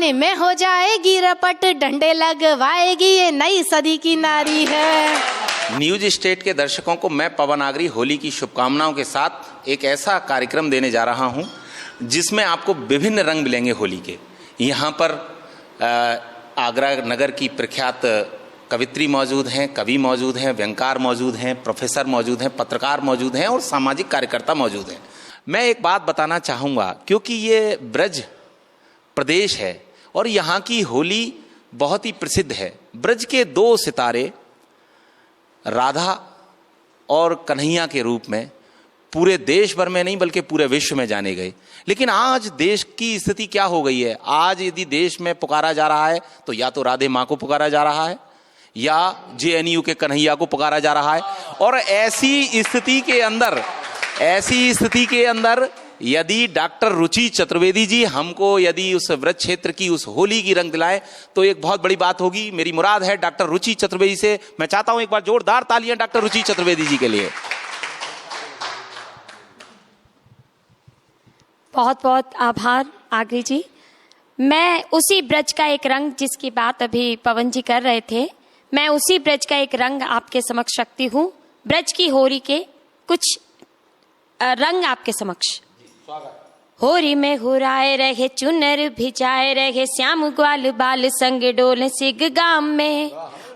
जमाने में हो जाएगी रपट, डंडे लगवाएगी ये नई सदी की नारी है। न्यूज स्टेट के दर्शकों को मैं पवन आगरी होली की शुभकामनाओं के साथ एक ऐसा कार्यक्रम देने जा रहा हूं जिसमें आपको विभिन्न रंग मिलेंगे होली के। यहाँ पर आगरा नगर की प्रख्यात कवित्री मौजूद हैं, कवि मौजूद हैं, व्यंगकार मौजूद हैं, प्रोफेसर मौजूद हैं, पत्रकार मौजूद हैं और सामाजिक कार्यकर्ता मौजूद हैं। मैं एक बात बताना चाहूँगा, क्योंकि ये ब्रज प्रदेश है और यहाँ की होली बहुत ही प्रसिद्ध है। ब्रज के दो सितारे राधा और कन्हैया के रूप में पूरे देश भर में नहीं बल्कि पूरे विश्व में जाने गए। लेकिन आज देश की स्थिति क्या हो गई है? आज यदि देश में पुकारा जा रहा है तो या तो राधे माँ को पुकारा जा रहा है या जेएनयू के कन्हैया को पुकारा जा रहा है। और ऐसी स्थिति के अंदर यदि डॉक्टर रुचि चतुर्वेदी जी हमको यदि उस व्रत क्षेत्र की उस होली की रंग दिलाएं तो एक बहुत बड़ी बात होगी। मेरी मुराद है डॉक्टर रुचि चतुर्वेदी से। मैं चाहता हूं एक बार जोरदार तालियां डॉक्टर रुचि चतुर्वेदी जी के लिए। बहुत बहुत आभार आगरी जी। मैं उसी ब्रज का एक रंग जिसकी बात अभी पवन जी कर रहे थे, मैं उसी ब्रज का एक रंग आपके समक्ष रखती हूँ। ब्रज की होली के कुछ रंग आपके समक्ष। होरी में हुराए रहे चुनर भिजाए रहे श्याम ग्वाल बाल संग डोल सिग गाम में।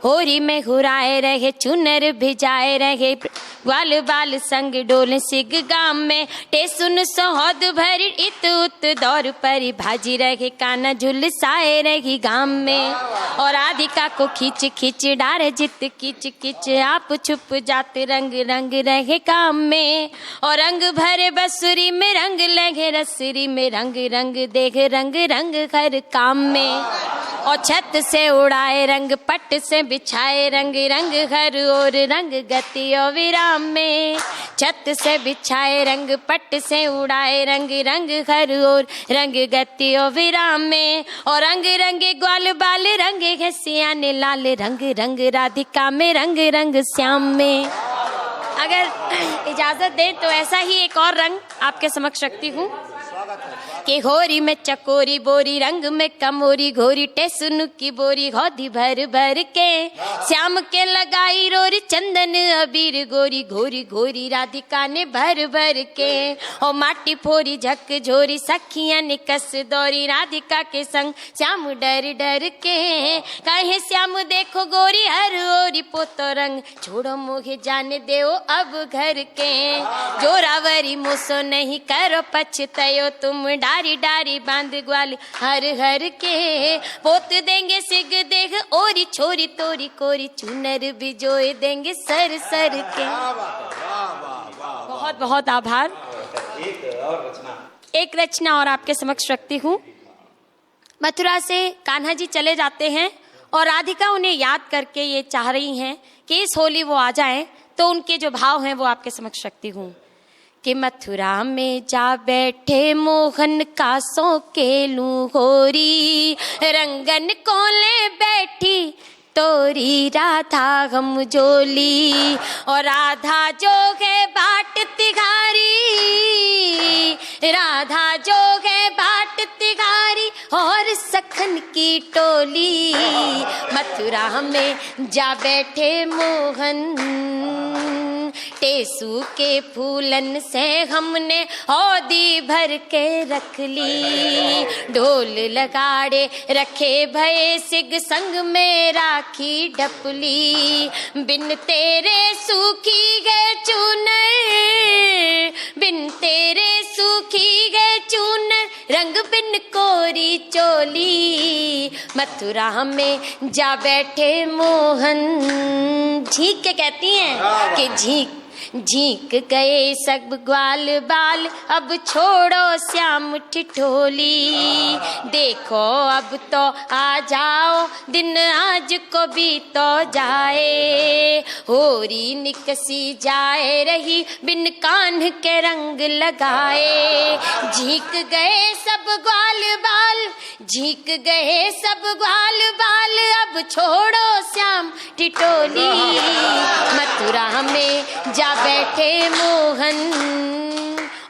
होरी में हुराए रहे चुनर भिजाए रहे ग्वाल बाल संग डोल सिग गाम में। टेसुन सोहद भर इत उत दौर परी भाजी रहे काना झुलसाए रही गाम में। और राधिका को खींच खींच डारे जित किच किच आप छुप जाते रंग रंग रहे काम में। और रंग भरे बसुरी में रंग लगे रसरी में रंग रंग देख रंग रंग हर काम में। और छत से उड़ाए रंग पट से बिछाए रंग रंग हर और रंग गति और विराम में। छत से बिछाए रंग पट से उड़ाए रंग रंग हर और रंग गति और विराम में। और रंग रंगे ग्वाल बाल रंगे घसिया ने लाल रंग रंग राधिका में रंग रंग श्याम में। अगर इजाजत दें तो ऐसा ही एक और रंग आपके समक्ष रखती हूँ कि होरी में चकोरी बोरी रंग में कमोरी घोरी टेसुन की बोरी हौदी भर भर के। श्याम के लगाई रोरी चंदन अबीर गोरी घोरी घोरी राधिका ने भर भर के। ओ माटी फोरी झक झोरी सखियां ने कस दौरी राधिका के संग श्याम डर डर के। कहे श्याम देखो गोरी हर ओरी पोतो रंग छोड़ो मोहे जाने देओ अब घर के। जोरावरी मोसो नहीं करो पछतायो तुम डारी डारी बांध ग्वाल हर हर के। पोत देंगे सिग देख ओरी छोरी तोरी कोरी चुनर बिजोए देंगे सर सर के। बहुत बहुत आभार। एक रचना और आपके समक्ष रखती हूँ। मथुरा से कान्हा जी चले जाते हैं और राधिका उन्हें याद करके ये चाह रही हैं कि इस होली वो आ जाएं, तो उनके जो भाव हैं वो आपके समक्ष रखती हूँ कि मथुरा में जा बैठे मोहन कासों के लूं होरी रंगन को ले बैठी तोरी राधा हम जोली। और राधा जो है बाट तिघारी राधा जो है बाट तिघारी और सखन की टोली। मथुरा में जा बैठे मोहन टेसू के फूलन से हमने हौदी भर के रख ली। ढोल लगाड़े रखे भये सिग संग में राखी डपली। बिन तेरे सूखी गए चूनर बिन तेरे सूखी गए चूनर रंग बिन कोरी चोली। मथुरा में जा बैठे मोहन। झीक के कहती हैं कि झीक झीक गए सब ग्वाल बाल अब छोड़ो श्याम ठिठोली। देखो अब तो आ जाओ दिन आज को भी तो जाए। होरी निकसी जाए रही बिन कान्ह के रंग लगाए। झीक गए सब ग्वाल बाल झीक गए सब ग्वाल बाल अब छोड़ो श्याम ठिठोली। मथुरा में जा बैठे मोहन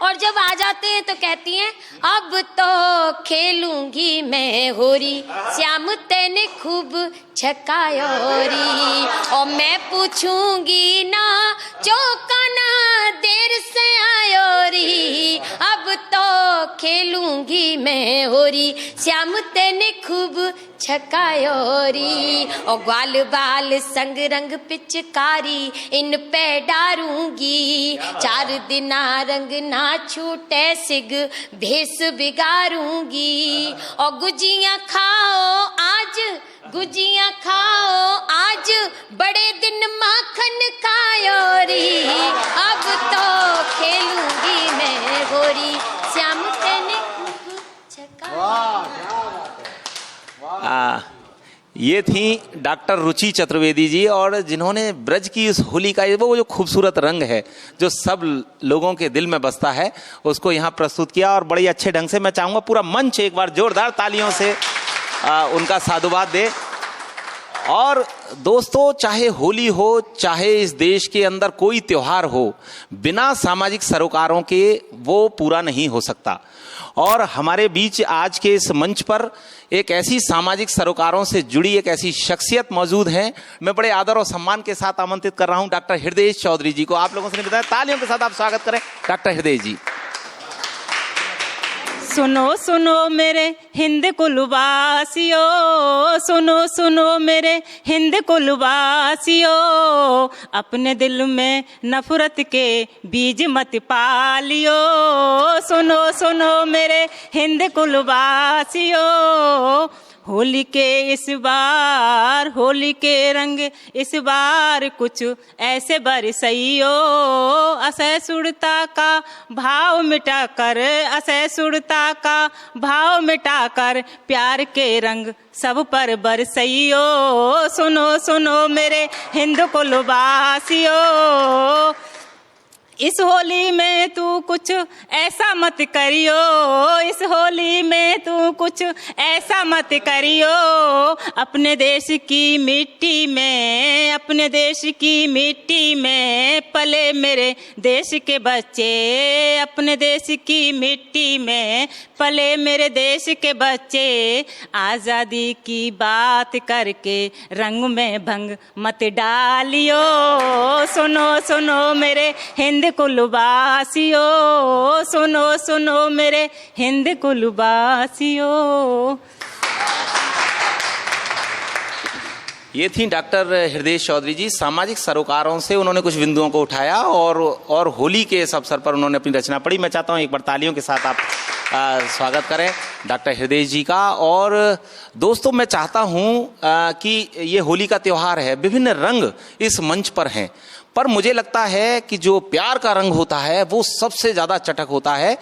और जब आ जाते हैं तो कहती हैं अब तो खेलूंगी मैं होरी, श्याम तेने खूब छकायोरी। और मैं पूछूंगी ना चौकाना देर से आयोरी, अब तो खेलूंगी मैं होरी, श्याम तेने खूब छकायोरी। और ग्वाल बाल संग रंग पिचकारी इन पे डारूंगी, 4 दिना रंग ना छूटे सिग भेस बिगारूंगी। और गुजियां खाओ आज, गुजियां खाओ आज, बड़े दिन माखन खायोरी, अब तो खेलूंगी मैं गोरी, श्याम तेने खूब छकायोरी। ये थी डॉक्टर रुचि चतुर्वेदी जी, और जिन्होंने ब्रज की उस होली का वो जो खूबसूरत रंग है जो सब लोगों के दिल में बसता है उसको यहाँ प्रस्तुत किया, और बड़ी अच्छे ढंग से। मैं चाहूँगा पूरा मंच एक बार जोरदार तालियों से उनका साधुवाद दे। और दोस्तों, चाहे होली हो, चाहे इस देश के अंदर कोई त्योहार हो, बिना सामाजिक सरोकारों के वो पूरा नहीं हो सकता। और हमारे बीच आज के इस मंच पर एक ऐसी सामाजिक सरोकारों से जुड़ी एक ऐसी शख्सियत मौजूद है। मैं बड़े आदर और सम्मान के साथ आमंत्रित कर रहा हूं डॉक्टर हृदय चौधरी जी को। आप लोगों से बताया, तालियों के साथ आप स्वागत करें डॉक्टर हृदय जी। सुनो सुनो मेरे हिंद कुलवासियों, सुनो सुनो मेरे हिंद कुलवासियों, अपने दिल में नफरत के बीज मत पालियो। सुनो सुनो मेरे हिंद कुलवासियों, होली के इस बार, होली के रंग इस बार कुछ ऐसे बरसइयो, असहिष्णुता का भाव मिटाकर, असहिष्णुता का भाव मिटाकर, प्यार के रंग सब पर बरसइयो। सुनो सुनो मेरे हिंद कुलवासियों, इस होली में तू कुछ ऐसा मत करियो, इस होली में तू कुछ ऐसा मत करियो, अपने देश की मिट्टी में, अपने देश की मिट्टी में पले मेरे देश के बच्चे, अपने देश की मिट्टी में पले मेरे देश के बच्चे, आज़ादी की बात करके रंग में भंग मत डालियो। सुनो सुनो मेरे हिंद कुलवासियों, सुनो सुनो मेरे हिंद कुलवासियों। ये थी डॉक्टर हृदय चौधरी जी। सामाजिक सरोकारों से उन्होंने कुछ बिंदुओं को उठाया और होली के इस अवसर पर उन्होंने अपनी रचना पढ़ी। मैं चाहता हूँ एक बार तालियों के साथ आप स्वागत करें डॉक्टर हृदय जी का। और दोस्तों, मैं चाहता हूँ कि ये होली का त्यौहार है, विभिन्न रंग इस मंच पर हैं, पर मुझे लगता है कि जो प्यार का रंग होता है वो सबसे ज़्यादा चटक होता है,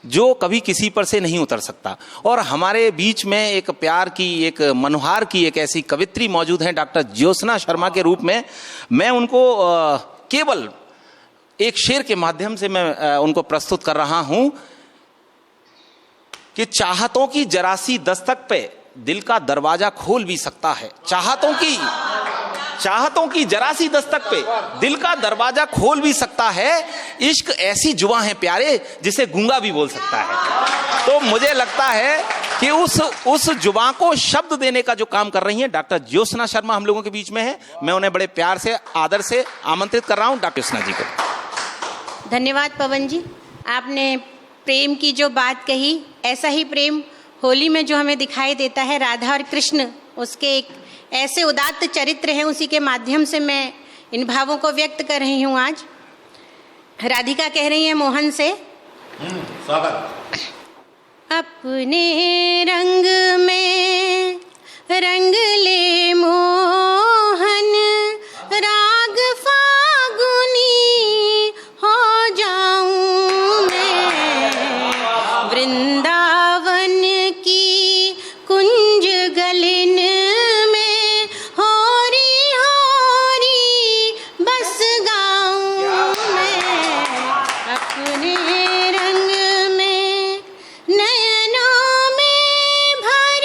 जो कभी किसी पर से नहीं उतर सकता। और हमारे बीच में एक प्यार की, एक मनोहार की एक ऐसी कवित्री मौजूद हैं डॉक्टर ज्योत्सना शर्मा के रूप में। मैं उनको केवल एक शेर के माध्यम से मैं उनको प्रस्तुत कर रहा हूं कि चाहतों की जरासी दस्तक पे दिल का दरवाजा खोल भी सकता है। चाहतों की जरासी दस्तक पे दिल का दरवाजा खोल भी सकता है। इश्क ऐसी जुबां है प्यारे जिसे गूंगा भी बोल सकता है। तो मुझे लगता है कि उस जुबां को शब्द देने का जो काम कर रही हैं डॉक्टर ज्योत्सना शर्मा हम लोगों के बीच में है। मैं उन्हें बड़े प्यार से, आदर से आमंत्रित कर रहा हूं डॉक्टर ज्योत्सना जी को। धन्यवाद पवन जी, आपने प्रेम की जो बात कही, ऐसा ही प्रेम होली में जो हमें दिखाई देता है, राधा और कृष्ण उसके एक ऐसे उदात्त चरित्र हैं, उसी के माध्यम से मैं इन भावों को व्यक्त कर रही हूँ। आज राधिका कह रही है मोहन से, स्वागत। अपने रंग में रंग ले मोहन, राग फागुनी हो जाऊं मैं, वृंदावन की कुंज गलिन में होरी होरी बस गाऊं मैं, अपने रंग में नयनों में भर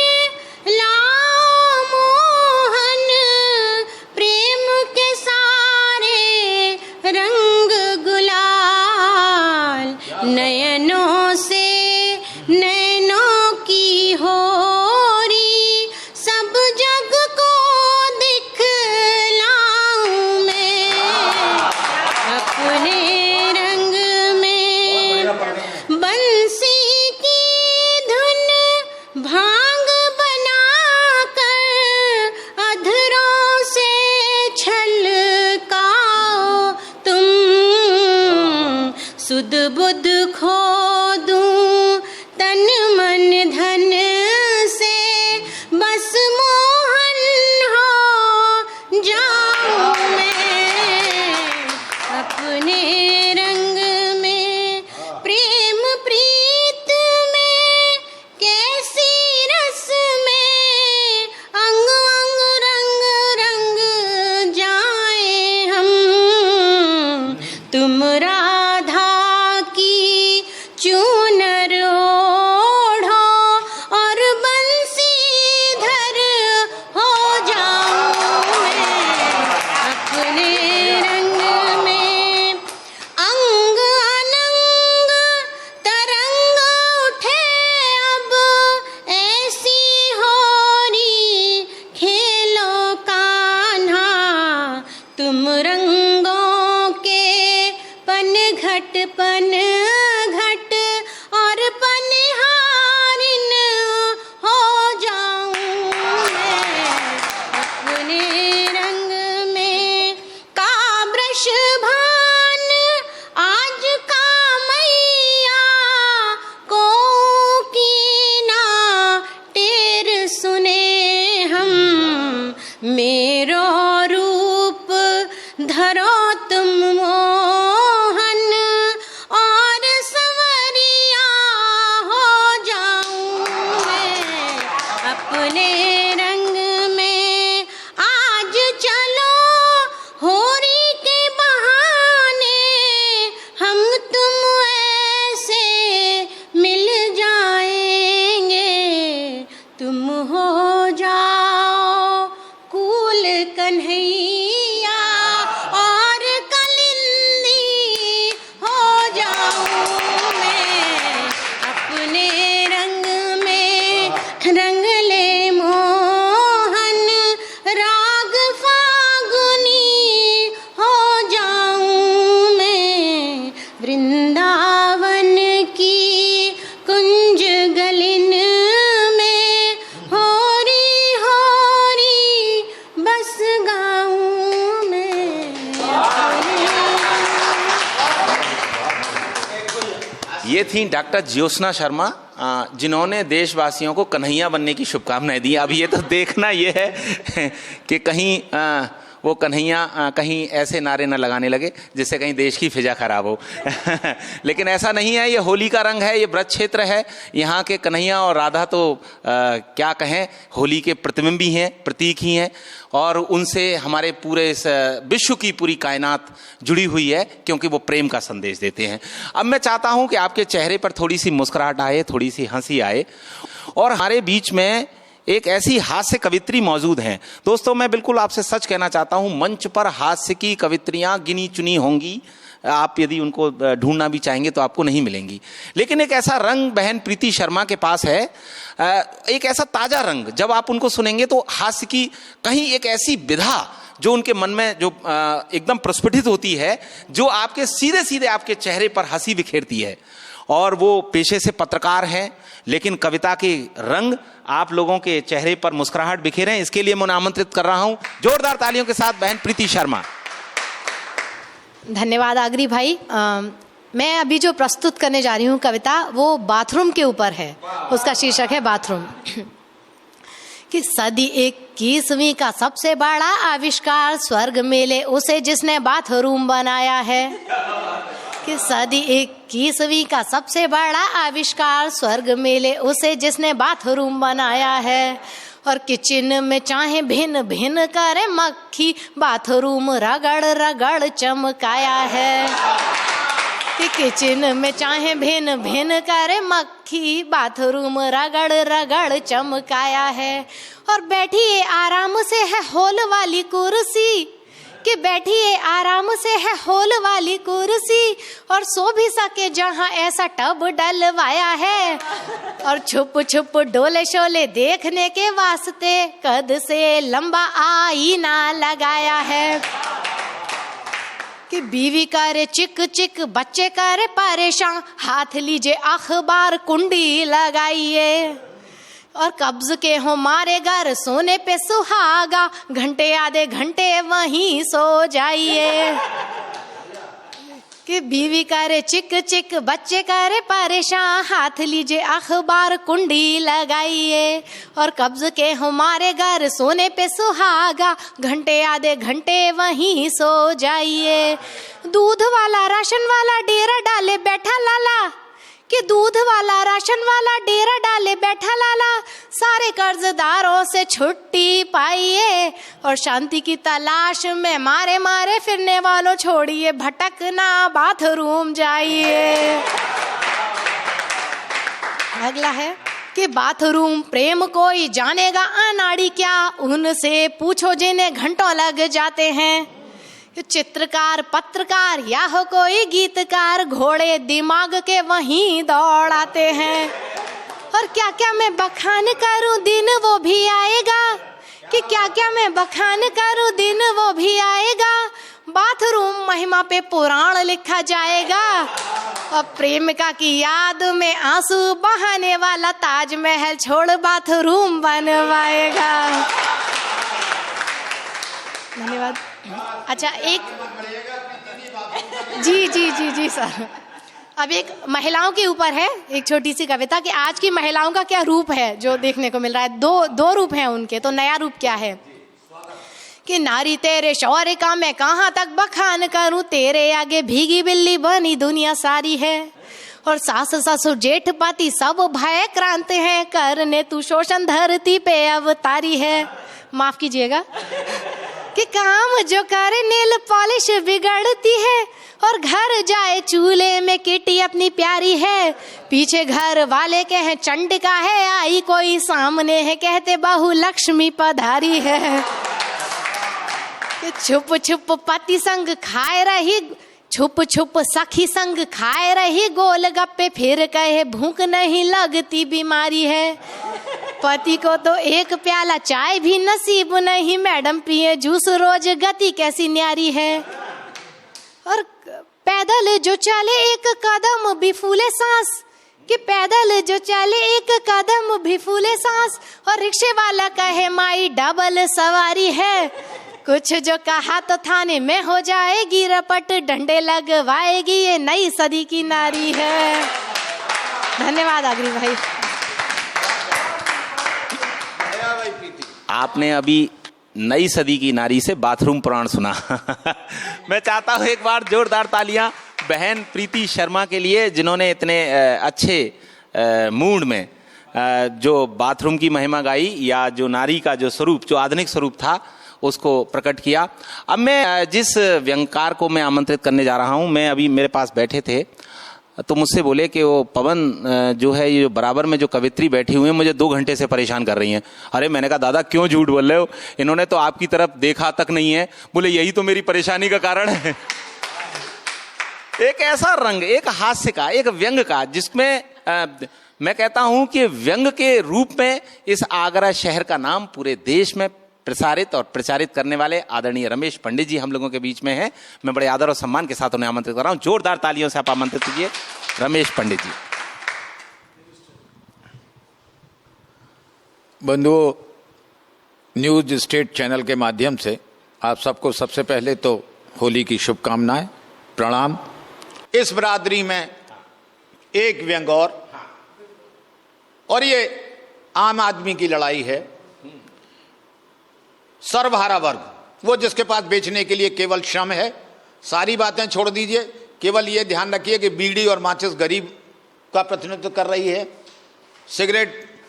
मेरो रूप धरो तुम मोहन और संवरिया हो जाऊं मैं अपने रंग में। आज चलो होरी के बहाने हम तुम ऐसे मिल जाएंगे। तुम हो जाओ कूल कन्हैया और कलिंदी हो जाऊं मैं अपने रंग में। रंग ले मोहन राग फागुनी हो जाऊं मैं वृंदावन की कुंज गलिन में होरी होरी बस गाऊं मैं। ये थी डॉक्टर ज्योत्सना शर्मा, जिन्होंने देशवासियों को कन्हैया बनने की शुभकामनाएं दी। अब ये तो देखना ये है कि कहीं वो कन्हैया कहीं ऐसे नारे न लगाने लगे जिससे कहीं देश की फिजा खराब हो। लेकिन ऐसा नहीं है, ये होली का रंग है, ये ब्रज क्षेत्र है। यहाँ के कन्हैया और राधा तो क्या कहें, होली के प्रतिबिंब ही हैं, प्रतीक ही हैं, और उनसे हमारे पूरे इस विश्व की पूरी कायनात जुड़ी हुई है, क्योंकि वो प्रेम का संदेश देते हैं। अब मैं चाहता हूँ कि आपके चेहरे पर थोड़ी सी मुस्कुराहट आए, थोड़ी सी हंसी आए, और हमारे बीच में एक ऐसी हास्य कवित्री मौजूद हैं। दोस्तों, मैं बिल्कुल आपसे सच कहना चाहता हूं, मंच पर हास्य की कवित्रियां गिनी चुनी होंगी, आप यदि उनको ढूंढना भी चाहेंगे तो आपको नहीं मिलेंगी। लेकिन एक ऐसा रंग बहन प्रीति शर्मा के पास है, एक ऐसा ताजा रंग, जब आप उनको सुनेंगे तो हास्य की कहीं एक ऐसी विधा जो उनके मन में जो एकदम प्रस्फुटित होती है, जो आपके सीधे सीधे आपके चेहरे पर हंसी बिखेरती है। और वो पेशे से पत्रकार हैं, लेकिन कविता के रंग आप लोगों के चेहरे पर मुस्कुराहट बिखेरे। इसके लिए मैं आमंत्रित कर रहा हूं जोरदार तालियों के साथ बहन प्रीति शर्मा। धन्यवाद आगरी भाई। मैं अभी जो प्रस्तुत करने जा रही हूँ कविता, वो बाथरूम के ऊपर है। उसका शीर्षक है बाथरूम। कि सदी 21वीं का सबसे बड़ा आविष्कार स्वर्ग मिले उसे जिसने बाथरूम बनाया है। कि सदी 21वीं का सबसे बड़ा आविष्कार स्वर्ग मिले उसे जिसने बाथरूम बनाया है। और किचन में चाहे भिन्न भिन्न करे मक्खी, बाथरूम रगड़ रगड़ चमकाया है। कि किचन में चाहे भिन्न भिन्न करे मक्खी, बाथरूम रगड़ रगड़ चमकाया है। और बैठिए आराम से है हॉल वाली कुर्सी, कि बैठिए आराम से है हॉल वाली कुर्सी, और सो भी सके जहाँ ऐसा टब डलवाया है। और छुप छुप डोले शोले देखने के वास्ते कद से लंबा आईना लगाया है। कि बीवी करे चिक चिक, बच्चे करे परेशान, हाथ लीजिए अखबार कुंडी लगाइए। और कब्ज के हो मारे घर सोने पे सुहागा, घंटे आधे घंटे वहीं सो जाइए। कि बीवी करे चिक चिक, बच्चे करे परेशान, हाथ लीजिए अखबार कुंडी लगाइए। और कब्ज के हमारे घर सोने पे सुहागा, घंटे आधे घंटे वहीं सो जाइए। दूध वाला राशन वाला डेरा डाले बैठा लाला, कि दूध वाला राशन वाला डेरा डाले बैठा लाला, सारे कर्जदारों से छुट्टी पाइए। और शांति की तलाश में मारे मारे फिरने वालों छोड़िए भटकना, बाथरूम जाइए। अगला है कि बाथरूम प्रेम कोई जानेगा अनाड़ी क्या, उनसे पूछो जिन्हें घंटों लग जाते हैं। चित्रकार पत्रकार या हो कोई गीतकार, घोड़े दिमाग के वहीं दौड़ाते हैं। और क्या क्या मैं बखान करूं दिन वो भी आएगा, कि क्या क्या मैं बखान करूं दिन वो भी आएगा। बाथरूम महिमा पे पुराण लिखा जाएगा। और प्रेमिका की याद में आंसू बहाने वाला ताजमहल छोड़ बाथरूम बनवाएगा। धन्यवाद। अच्छा, एक जी सर, अब एक महिलाओं के ऊपर है एक छोटी सी कविता कि आज की महिलाओं का क्या रूप है जो देखने को मिल रहा है। दो रूप हैं उनके, तो नया रूप क्या है। कि नारी तेरे शौर्य का मैं कहाँ तक बखान करूं, तेरे आगे भीगी बिल्ली बनी दुनिया सारी है। और सास ससुर जेठ पाती सब भय क्रांत है, करने तू शोषण धरती पे अवतारी है। माफ कीजिएगा कि काम जो करे नेल पॉलिश बिगड़ती है, और घर जाए चूल्हे में किटी अपनी प्यारी है। पीछे घर वाले कहे चंडिका है आई कोई, सामने है कहते बहू लक्ष्मी पधारी है। कि छुप छुप पति संग खाए रही, छुप छुप सखी संग खाए रही गोलगप्पे, फिर कहे भूख नहीं लगती बीमारी है। पति को तो एक प्याला चाय भी नसीब नहीं, मैडम पिए जूस रोज गति कैसी न्यारी है। और पैदल जो चले एक कदम भी फूले सांस, कि पैदल जो चले एक कदम भी फूले सांस, और रिक्शे वाला कहे माई डबल सवारी है। कुछ जो कहा तो थाने में हो जाएगी रपट, डंडे लगवाएगी ये नई सदी की नारी है। धन्यवाद आगरी भाई। आपने अभी नई सदी की नारी से बाथरूम पुराण सुना। मैं चाहता हूँ एक बार जोरदार तालियां बहन प्रीति शर्मा के लिए, जिन्होंने इतने अच्छे मूड में जो बाथरूम की महिमा गाई, या जो नारी का जो स्वरूप, जो आधुनिक स्वरूप था, उसको प्रकट किया। अब मैं जिस व्यंगकार को मैं आमंत्रित करने जा रहा हूँ, मैं अभी मेरे पास बैठे थे तो मुझसे बोले कि वो पवन जो है, ये जो बराबर में जो कवित्री बैठी हुई है, मुझे 2 घंटे से परेशान कर रही हैं। अरे मैंने कहा दादा क्यों झूठ बोल रहे हो, इन्होंने तो आपकी तरफ देखा तक नहीं है। बोले यही तो मेरी परेशानी का कारण है। एक ऐसा रंग, एक हास्य का, एक व्यंग का, जिसमें मैं कहता हूं कि व्यंग के रूप में इस आगरा शहर का नाम पूरे देश में प्रसारित और प्रचारित करने वाले आदरणीय रमेश पंडित जी हम लोगों के बीच में हैं। मैं बड़े आदर और सम्मान के साथ उन्हें आमंत्रित कर रहा हूं। जोरदार तालियों से आप आमंत्रित कीजिए रमेश पंडित जी। बंधुओं, न्यूज स्टेट चैनल के माध्यम से आप सबको सबसे पहले तो होली की शुभकामनाएं, प्रणाम। इस बरादरी में एक व्यंग और ये आम आदमी की लड़ाई है। सर्वहारा वर्ग, वो जिसके पास बेचने के लिए केवल श्रम है, सारी बातें छोड़ दीजिए, केवल ये ध्यान रखिए कि बीड़ी और माचिस गरीब का प्रतिनिधित्व कर रही है, सिगरेट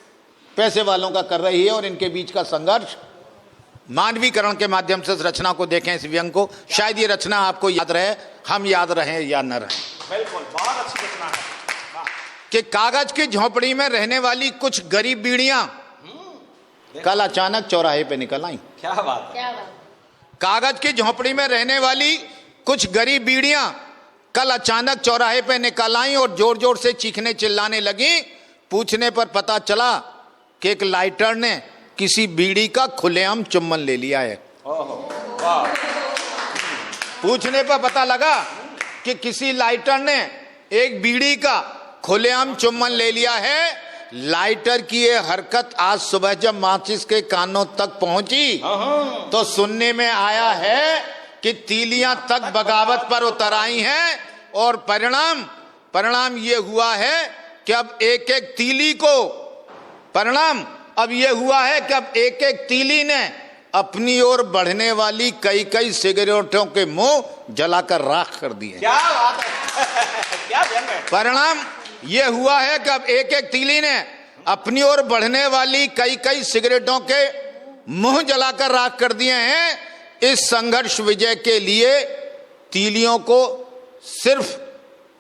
पैसे वालों का कर रही है, और इनके बीच का संघर्ष मानवीकरण के माध्यम से इस रचना को देखें, इस व्यंग को। शायद ये रचना आपको याद रहे, हम याद रहें या न रहें। बिल्कुल, बहुत अच्छी रचना है कि कागज की झोपड़ी में रहने वाली कुछ गरीब बीड़ियां कल अचानक चौराहे पे निकल आई। क्या बात है। कागज की झोपड़ी में रहने वाली कुछ गरीब बीड़ियां कल अचानक चौराहे पे निकल आई और जोर जोर से चीखने चिल्लाने लगी। पूछने पर पता चला कि एक लाइटर ने किसी बीड़ी का खुलेआम चुम्बन ले लिया है। पूछने पर पता लगा कि किसी लाइटर ने एक बीड़ी का खुलेआम चुम्बन ले लिया है। लाइटर की ये हरकत आज सुबह जब माचिस के कानों तक पहुंची तो सुनने में आया है कि तीलियां तक बगावत पर उतर आई हैं, और परिणाम ये हुआ है कि अब एक एक तीली को एक एक तीली ने अपनी ओर बढ़ने वाली कई सिगरेटों के मुंह जलाकर राख कर दिए। क्या बात है। क्या व्यंग है। परिणाम ये हुआ है कि अब एक एक तीली ने अपनी ओर बढ़ने वाली कई सिगरेटों के मुंह जलाकर राख कर दिए हैं। इस संघर्ष विजय के लिए तीलियों को सिर्फ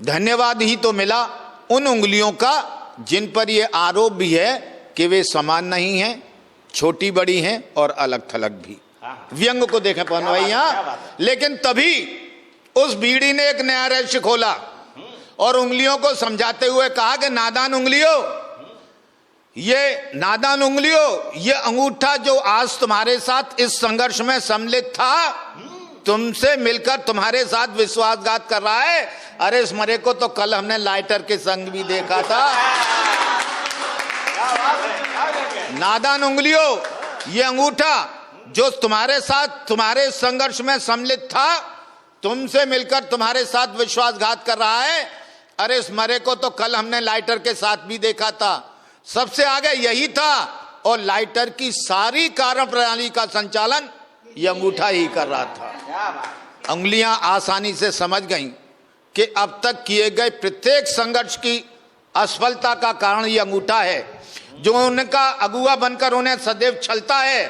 धन्यवाद ही तो मिला, उन उंगलियों का जिन पर यह आरोप भी है कि वे समान नहीं हैं, छोटी बड़ी हैं और अलग थलग भी। व्यंग को देखें पवन भाई यहां। लेकिन तभी उस बीड़ी ने एक नया रहस्य खोला और उंगलियों को समझाते हुए कहा कि नादान उंगलियों, ये अंगूठा जो आज तुम्हारे साथ इस संघर्ष में सम्मिलित था, तुमसे मिलकर तुम्हारे साथ विश्वासघात कर रहा है। अरे इस मरे को तो कल हमने लाइटर के संग भी देखा था। नादान उंगलियों, ये अंगूठा जो तुम्हारे साथ तुम्हारे संघर्ष में सम्मिलित था, तुमसे मिलकर तुम्हारे साथ विश्वासघात कर रहा है। अरे इस मरे को तो कल हमने लाइटर के साथ भी देखा था। सबसे आगे यही था, और लाइटर की सारी कार्य प्रणाली का संचालन ये अंगूठा ही कर रहा था। उंगलियां आसानी से समझ गईं कि अब तक किए गए प्रत्येक संघर्ष की असफलता का कारण ये अंगूठा है, जो उनका अगुआ बनकर उन्हें सदैव छलता है।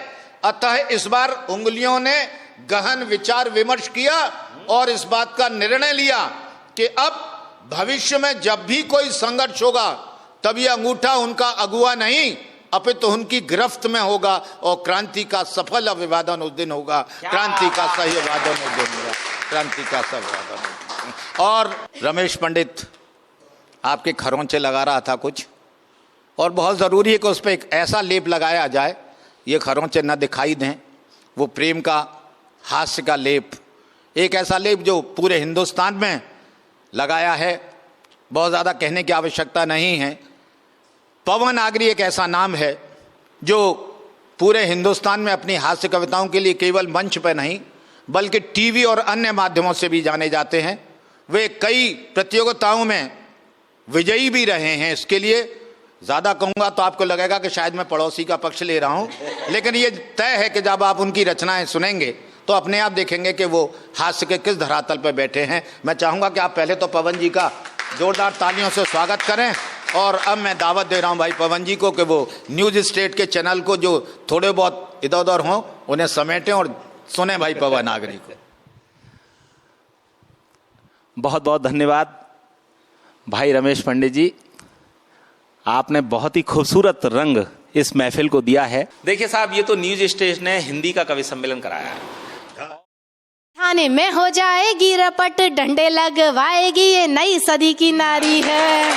अतः इस बार उंगलियों ने गहन विचार विमर्श किया और इस बात का निर्णय लिया कि अब भविष्य में जब भी कोई संघर्ष होगा तब ये अंगूठा उनका अगुआ नहीं अपितु उनकी गिरफ्त में होगा और क्रांति का सफल अभिवादन उस दिन होगा। क्रांति का सही अभिवादन उस दिन होगा। क्रांति का सही अभिवादन। और रमेश पंडित आपके खरोंचे लगा रहा था कुछ, और बहुत ज़रूरी है कि उस पर एक ऐसा लेप लगाया जाए ये खरोंचे न दिखाई दें, वो प्रेम का हास्य का लेप, एक ऐसा लेप जो पूरे हिंदुस्तान में लगाया है। बहुत ज़्यादा कहने की आवश्यकता नहीं है। पवन आगरी एक ऐसा नाम है जो पूरे हिंदुस्तान में अपनी हास्य कविताओं के लिए केवल मंच पर नहीं बल्कि टीवी और अन्य माध्यमों से भी जाने जाते हैं। वे कई प्रतियोगिताओं में विजयी भी रहे हैं। इसके लिए ज़्यादा कहूँगा तो आपको लगेगा कि शायद मैं पड़ोसी का पक्ष ले रहा हूँ, लेकिन ये तय है कि जब आप उनकी रचनाएं सुनेंगे तो अपने आप देखेंगे कि वो हास्य के किस धरातल पर बैठे हैं। मैं चाहूँगा कि आप पहले तो पवन जी का जोरदार तालियों से स्वागत करें, और अब मैं दावत दे रहा हूँ भाई पवन जी को कि वो न्यूज स्टेट के चैनल को जो थोड़े बहुत इधर उधर हों उन्हें समेटें और सुने भाई पवन आगरी को। बहुत बहुत धन्यवाद भाई रमेश पंडित जी, आपने बहुत ही खूबसूरत रंग इस महफिल को दिया है। देखिए साहब, ये तो न्यूज स्टेशन ने हिंदी का कवि सम्मेलन कराया है। थाने में हो जाएगी रपट, डंडे लगवाएगी, ये नई सदी की नारी है।